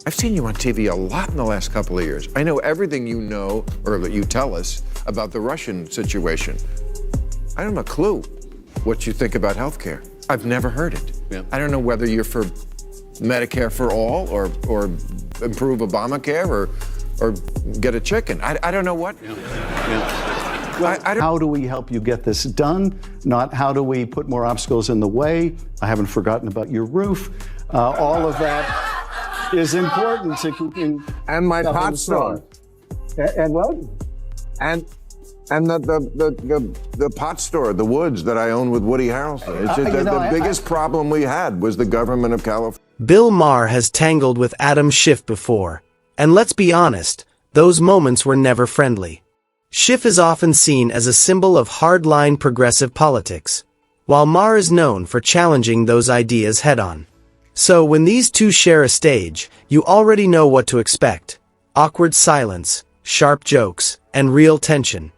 I've seen you on TV a lot in the last couple of years. I know everything you know or that you tell us about the Russian situation. I don't have a clue what you think about healthcare. I've never heard it. Yeah. I don't know whether you're for Medicare for all or improve Obamacare or get a chicken. I don't know what. Yeah. Yeah. Well, how do we help you get this done? Not how do we put more obstacles in the way? I haven't forgotten about your roof. All of that is important to keeping. And my pot store. And what? And the pot store, the Woods that I own with Woody Harrelson. It's the biggest problem we had was the government of California. Bill Maher has tangled with Adam Schiff before. And let's be honest, those moments were never friendly. Schiff is often seen as a symbol of hardline progressive politics, while Maher is known for challenging those ideas head-on. So when these two share a stage, you already know what to expect. Awkward silence, sharp jokes, and real tension.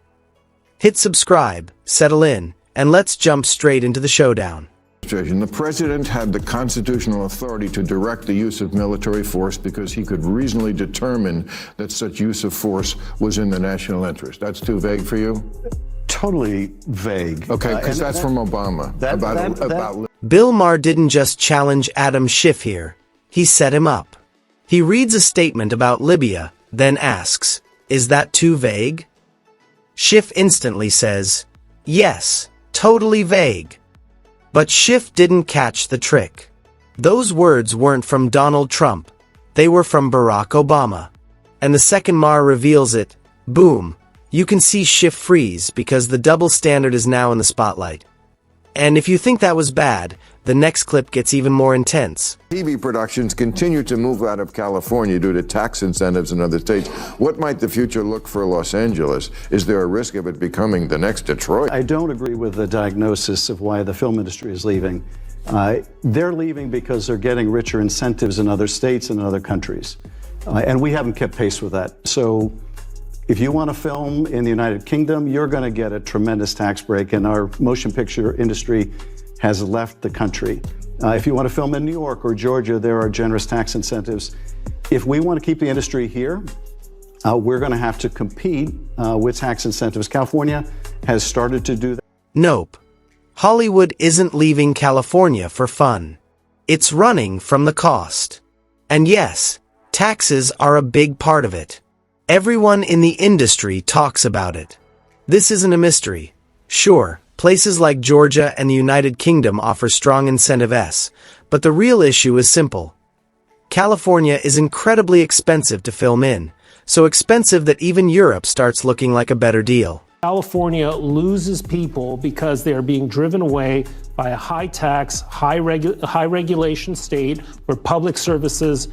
Hit subscribe, settle in, and let's jump straight into the showdown. The president had the constitutional authority to direct the use of military force because he could reasonably determine that such use of force was in the national interest. That's too vague for you? Totally vague. Okay, because that's from Obama. Bill Maher didn't just challenge Adam Schiff here. He set him up. He reads a statement about Libya, then asks, "Is that too vague?" Schiff instantly says, "Yes, totally vague." But Schiff didn't catch the trick. Those words weren't from Donald Trump. They were from Barack Obama. And the second Maher reveals it, boom, you can see Schiff freeze because the double standard is now in the spotlight. And if you think that was bad, the next clip gets even more intense. TV productions continue to move out of California due to tax incentives in other states. What might the future look for Los Angeles? Is there a risk of it becoming the next Detroit? I don't agree with the diagnosis of why the film industry is leaving. They're leaving because they're getting richer incentives in other states and other countries. And we haven't kept pace with that. So if you want to film in the United Kingdom, you're going to get a tremendous tax break, and our motion picture industry has left the country. If you want to film in New York or Georgia, there are generous tax incentives. If we want to keep the industry here, we're going to have to compete with tax incentives. California has started to do that. Nope. Hollywood isn't leaving California for fun. It's running from the cost. And yes, taxes are a big part of it. Everyone in the industry talks about it. This isn't a mystery. Sure, places like Georgia and the United Kingdom offer strong incentives, but the real issue is simple. California is incredibly expensive to film in, so expensive that even Europe starts looking like a better deal. California loses people because they are being driven away by a high-tax, high-regulation state where public services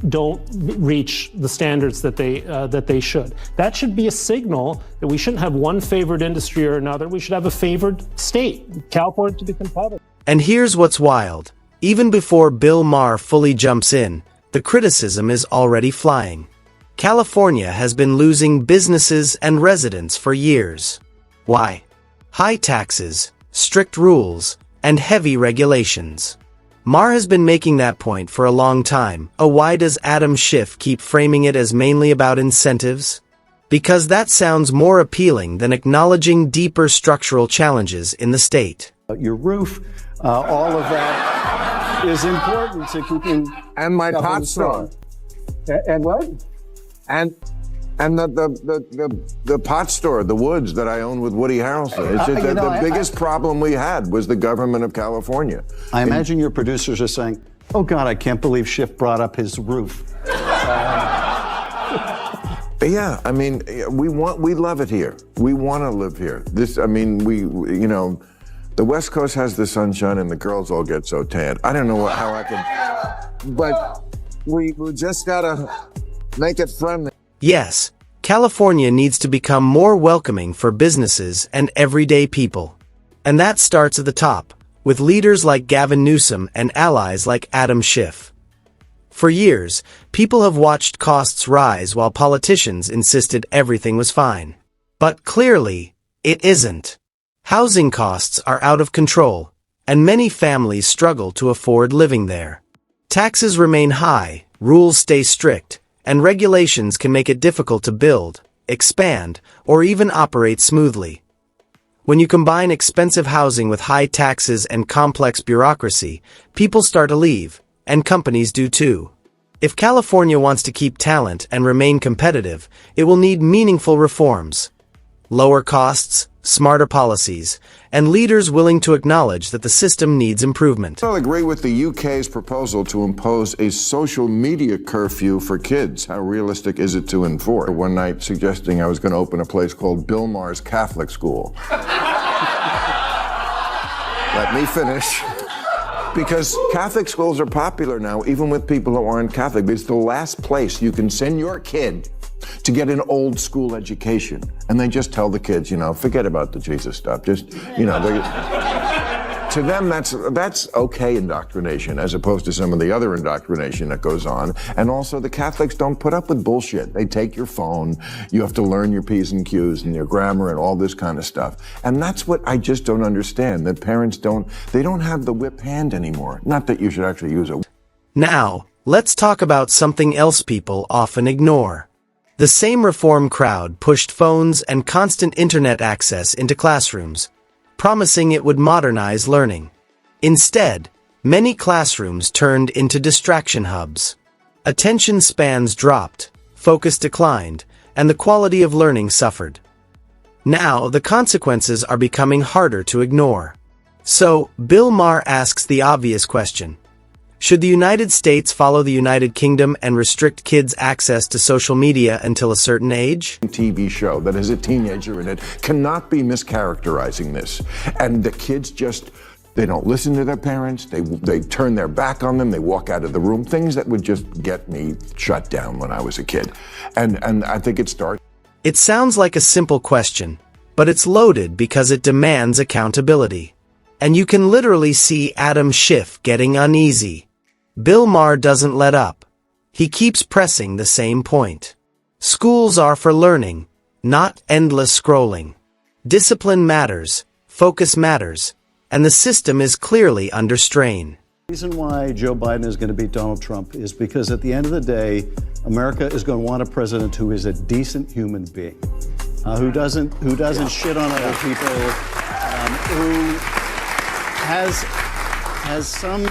don't reach the standards that they should. That should be a signal that we shouldn't have one favored industry or another. We should have a favored state, California, to be competitive. And here's what's wild. Even before Bill Maher fully jumps in, the criticism is already flying. California has been losing businesses and residents for years. Why? High taxes, strict rules, and heavy regulations. Maher has been making that point for a long time. Why does Adam Schiff keep framing it as mainly about incentives? Because that sounds more appealing than acknowledging deeper structural challenges in the state. Your roof, all of that is important to keeping. And my pot store. And what? And the pot store, the Woods that I own with Woody Harrelson. The biggest problem we had was the government of California. I imagine your producers are saying, "Oh God, I can't believe Schiff brought up his roof." Yeah, I mean, we love it here. We want to live here. The West Coast has the sunshine and the girls all get so tan. I don't know how I can, but we just gotta make it friendly. Yes, California needs to become more welcoming for businesses and everyday people. And that starts at the top, with leaders like Gavin Newsom and allies like Adam Schiff. For years, people have watched costs rise while politicians insisted everything was fine. But clearly, it isn't. Housing costs are out of control, and many families struggle to afford living there. Taxes remain high, rules stay strict, and regulations can make it difficult to build, expand, or even operate smoothly. When you combine expensive housing with high taxes and complex bureaucracy, people start to leave, and companies do too. If California wants to keep talent and remain competitive, it will need meaningful reforms. Lower costs, smarter policies, and leaders willing to acknowledge that the system needs improvement. I'll agree with the UK's proposal to impose a social media curfew for kids. How realistic is it to enforce? One night suggesting I was going to open a place called Bill Maher's Catholic School. Let me finish. Because Catholic schools are popular now, even with people who aren't Catholic. It's the last place you can send your kid to get an old school education. And they just tell the kids, forget about the Jesus stuff. Just, to them, that's okay indoctrination, as opposed to some of the other indoctrination that goes on. And also, the Catholics don't put up with bullshit. They take your phone. You have to learn your P's and Q's and your grammar and all this kind of stuff. And that's what I just don't understand, that parents don't have the whip hand anymore. Not that you should actually use a... Now, let's talk about something else people often ignore. The same reform crowd pushed phones and constant internet access into classrooms, promising it would modernize learning. Instead, many classrooms turned into distraction hubs. Attention spans dropped, focus declined, and the quality of learning suffered. Now, the consequences are becoming harder to ignore. So, Bill Maher asks the obvious question. Should the United States follow the United Kingdom and restrict kids' access to social media until a certain age? TV show that has a teenager in it cannot be mischaracterizing this. And the kids they don't listen to their parents, they turn their back on them, they walk out of the room, things that would just get me shut down when I was a kid. And I think it starts. It sounds like a simple question, but it's loaded because it demands accountability. And you can literally see Adam Schiff getting uneasy. Bill Maher doesn't let up. He keeps pressing the same point. Schools are for learning, not endless scrolling. Discipline matters, focus matters, and the system is clearly under strain. The reason why Joe Biden is going to beat Donald Trump is because at the end of the day, America is going to want a president who is a decent human being, who doesn't shit on other people, who has some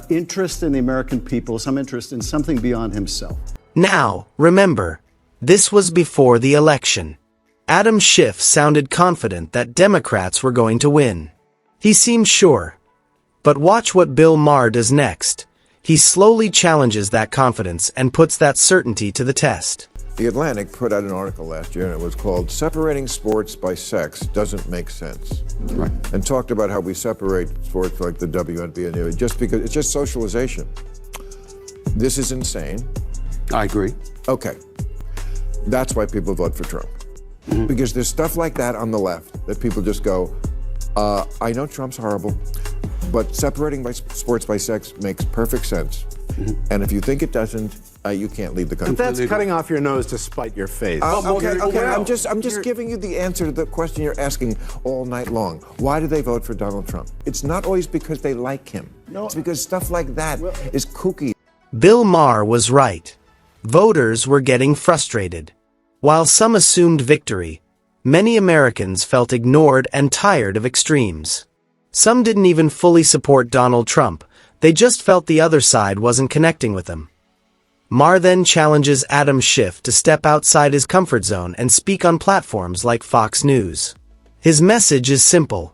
interest in the American people, some interest in something beyond himself. Now, remember, this was before the election. Adam Schiff sounded confident that Democrats were going to win. He seemed sure. But watch what Bill Maher does next. He slowly challenges that confidence and puts that certainty to the test. The Atlantic put out an article last year, and it was called Separating Sports by Sex Doesn't Make Sense. Right. And talked about how we separate sports like the WNBA just because it's just socialization. This is insane. I agree. Okay. That's why people vote for Trump. Mm-hmm. Because there's stuff like that on the left that people just go, I know Trump's horrible, but separating sports by sex makes perfect sense. Mm-hmm. And if you think it doesn't, you can't leave the country. But that's cutting off your nose to spite your face. Okay. I'm just giving you the answer to the question you're asking all night long. Why do they vote for Donald Trump? It's not always because they like him. No, it's because stuff like that is kooky. Bill Maher was right. Voters were getting frustrated. While some assumed victory, many Americans felt ignored and tired of extremes. Some didn't even fully support Donald Trump. They just felt the other side wasn't connecting with them. Maher then challenges Adam Schiff to step outside his comfort zone and speak on platforms like Fox News. His message is simple.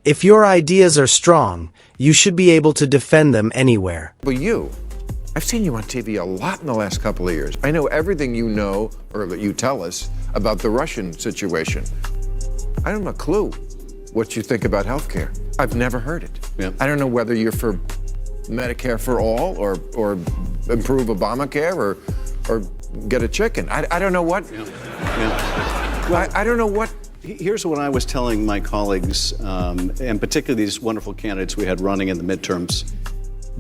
If your ideas are strong, you should be able to defend them anywhere. But I've seen you on TV a lot in the last couple of years. I know everything you know, or that you tell us, about the Russian situation. I don't have a clue what you think about healthcare. I've never heard it. Yeah. I don't know whether you're for Medicare for all, or improve Obamacare, or get a chicken. I don't know what. Yeah. Yeah. Well, I don't know what. Here's what I was telling my colleagues, and particularly these wonderful candidates we had running in the midterms.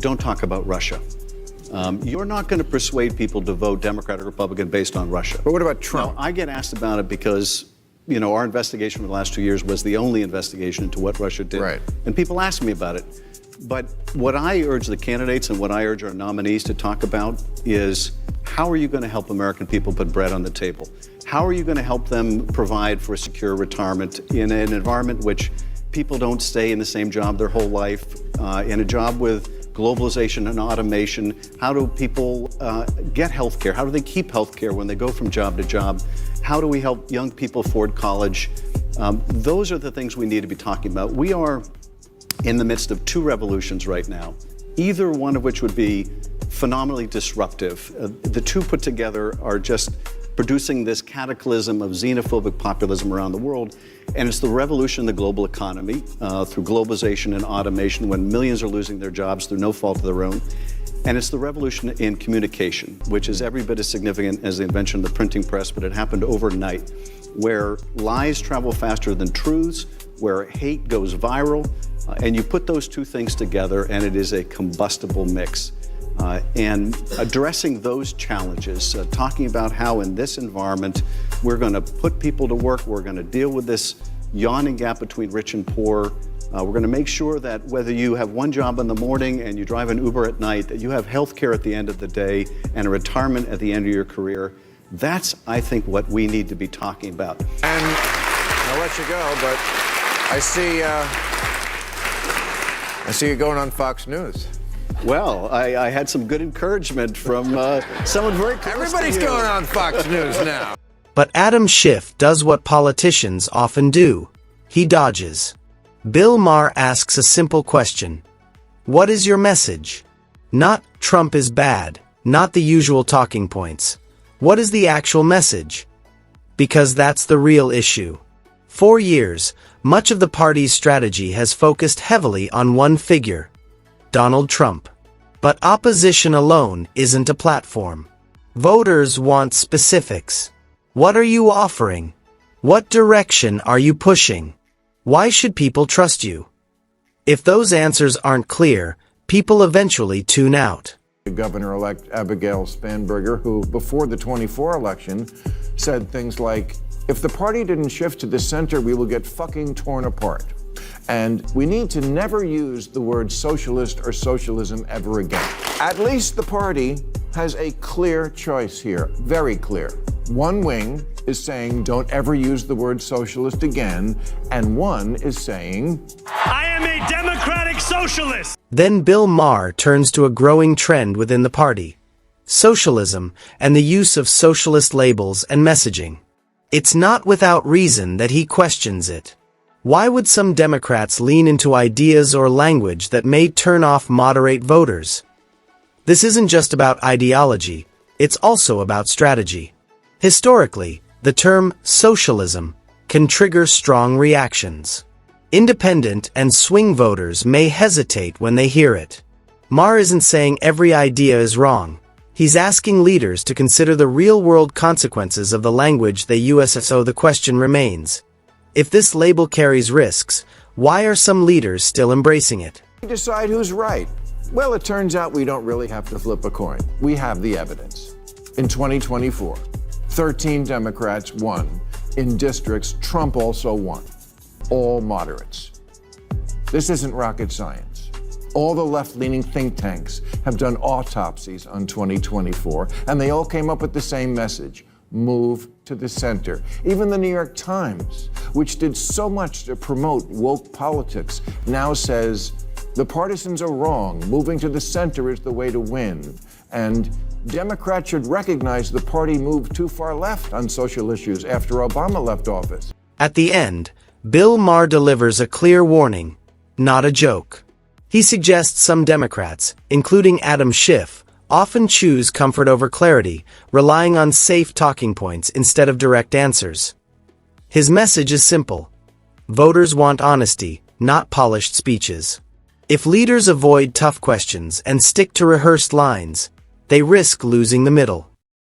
Don't talk about Russia. You're not going to persuade people to vote Democrat or Republican based on Russia. But what about Trump? Now, I get asked about it because, our investigation for the last 2 years was the only investigation into what Russia did. Right. And people ask me about it. But what I urge the candidates and what I urge our nominees to talk about is, how are you going to help American people put bread on the table? How are you going to help them provide for a secure retirement in an environment which people don't stay in the same job their whole life, in a job with globalization and automation? How do people get health care? How do they keep health care when they go from job to job? How do we help young people afford college? Those are the things we need to be talking about. We are in the midst of two revolutions right now, either one of which would be phenomenally disruptive. The two put together are just producing this cataclysm of xenophobic populism around the world. And it's the revolution in the global economy through globalization and automation, when millions are losing their jobs through no fault of their own. And it's the revolution in communication, which is every bit as significant as the invention of the printing press, but it happened overnight, where lies travel faster than truths, where hate goes viral, and you put those two things together and it is a combustible mix. And addressing those challenges, talking about how in this environment we're going to put people to work, we're going to deal with this yawning gap between rich and poor, we're going to make sure that whether you have one job in the morning and you drive an Uber at night, that you have health care at the end of the day and a retirement at the end of your career. That's, I think, what we need to be talking about. And I'll let you go, but I see you going on Fox News. Well, I had some good encouragement from someone very close Everybody's to you. going on Fox News now. But Adam Schiff does what politicians often do. He dodges. Bill Maher asks a simple question. What is your message? Not Trump is bad, not the usual talking points. What is the actual message? Because that's the real issue. For years, much of the party's strategy has focused heavily on one figure, Donald Trump. But opposition alone isn't a platform. Voters want specifics. What are you offering? What direction are you pushing? Why should people trust you? If those answers aren't clear, people eventually tune out. Governor-elect Abigail Spanberger, who before the 24 election said things like, if the party didn't shift to the center, we will get fucking torn apart. And we need to never use the word socialist or socialism ever again. At least the party has a clear choice here, very clear. One wing is saying don't ever use the word socialist again, and one is saying, I am a democratic socialist. Then Bill Maher turns to a growing trend within the party: socialism and the use of socialist labels and messaging. It's not without reason that he questions it. Why would some Democrats lean into ideas or language that may turn off moderate voters? This isn't just about ideology, it's also about strategy. Historically, the term socialism can trigger strong reactions. Independent and swing voters may hesitate when they hear it. Maher isn't saying every idea is wrong. He's asking leaders to consider the real-world consequences of the language they use. So the question remains, if this label carries risks, why are some leaders still embracing it? we decide who's right. Well, it turns out we don't really have to flip a coin. We have the evidence. In 2024, 13 Democrats won in districts Trump also won, all moderates. This isn't rocket science. All the left-leaning think tanks have done autopsies on 2024, and they all came up with the same message: move to the center. Even the New York Times, which did so much to promote woke politics, now says the partisans are wrong. Moving to the center is the way to win. And Democrats should recognize the party moved too far left on social issues after Obama left office. At the end, Bill Maher delivers a clear warning, not a joke. He suggests some Democrats, including Adam Schiff, often choose comfort over clarity, relying on safe talking points instead of direct answers. His message is simple. Voters want honesty, not polished speeches. If leaders avoid tough questions and stick to rehearsed lines, they risk losing the middle.